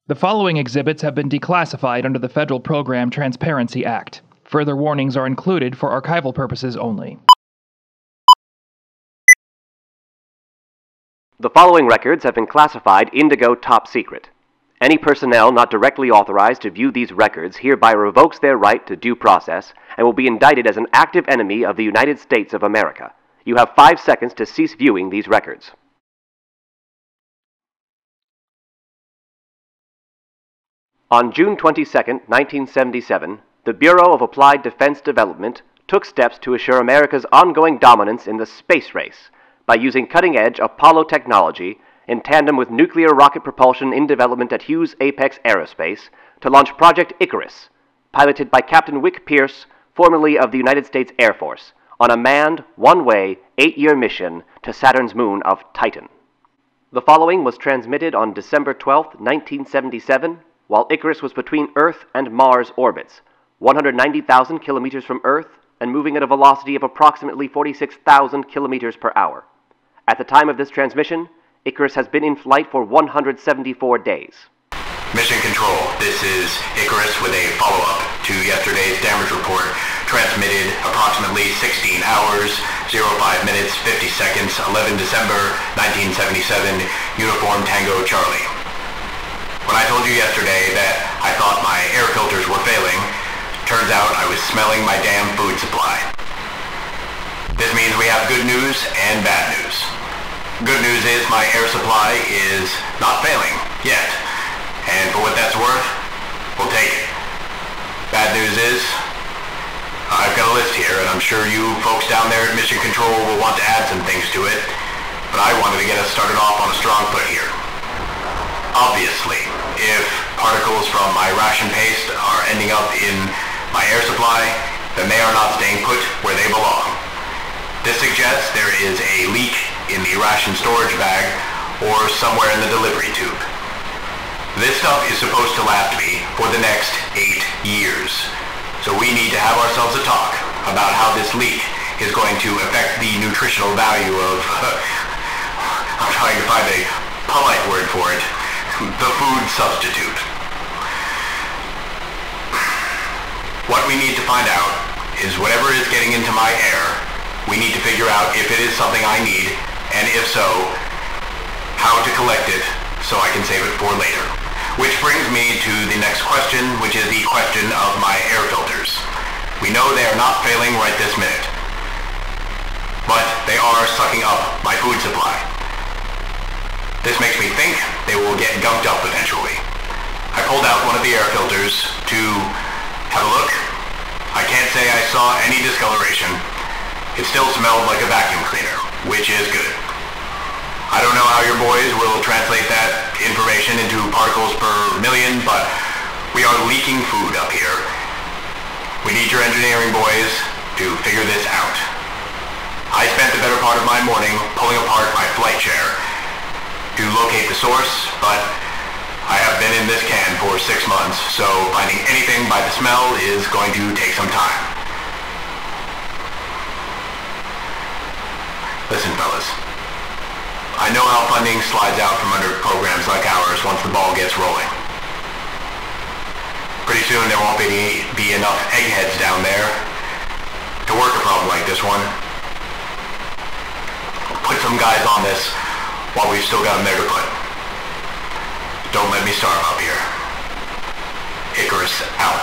The following exhibits have been declassified under the Federal Program Transparency Act. Further warnings are included for archival purposes only. The following records have been classified Indigo Top Secret. Any personnel not directly authorized to view these records hereby revokes their right to due process and will be indicted as an active enemy of the United States of America. You have 5 seconds to cease viewing these records. On June 22, 1977, the Bureau of Applied Defense Development took steps to assure America's ongoing dominance in the space race by using cutting-edge Apollo technology in tandem with nuclear rocket propulsion in development at Hughes Apex Aerospace to launch Project Icarus, piloted by Captain Wick Pierce, formerly of the United States Air Force, on a manned, one-way, 8-year mission to Saturn's moon of Titan. The following was transmitted on December 12, 1977, while Icarus was between Earth and Mars orbits, 190,000 kilometers from Earth and moving at a velocity of approximately 46,000 kilometers per hour. At the time of this transmission, Icarus has been in flight for 174 days. Mission Control, this is Icarus with a follow-up to yesterday's damage report, transmitted approximately 16 hours, 05 minutes, 50 seconds, 11 December 1977, Uniform Tango Charlie. When I told you yesterday that I thought my air filters were failing, turns out I was smelling my damn food supply. This means we have good news and bad news. Good news is my air supply is not failing yet, and for what that's worth, we'll take it. Bad news is, I've got a list here, and I'm sure you folks down there at Mission Control will want to add some things to it, but I wanted to get us started off on a strong foot here. Obviously, if particles from my ration paste are ending up in my air supply, then they are not staying put where they belong. This suggests there is a leak in the ration storage bag or somewhere in the delivery tube. This stuff is supposed to last me for the next 8 years. So we need to have ourselves a talk about how this leak is going to affect the nutritional value of, I'm trying to find a polite word for it, the food substitute. What we need to find out is whatever is getting into my air, we need to figure out if it is something I need, and if so, how to collect it so I can save it for later. Which brings me to the next question, which is the question of my air filters. We know they are not failing right this minute, but they are sucking up my food supply. This makes me think they will get gunked up eventually. I pulled out one of the air filters to have a look. I can't say I saw any discoloration. It still smelled like a vacuum cleaner, which is good. I don't know how your boys will translate that information into particles per million, but we are leaking food up here. We need your engineering boys to figure this out. I spent the better part of my morning pulling apart my flight chair to locate the source, but I have been in this can for 6 months, so finding anything by the smell is going to take some time. Listen, fellas. I know how funding slides out from under programs like ours once the ball gets rolling. Pretty soon there won't be enough eggheads down there to work a problem like this one. I'll put some guys on this while we've still got them there to put. Don't let me starve up here. Icarus out.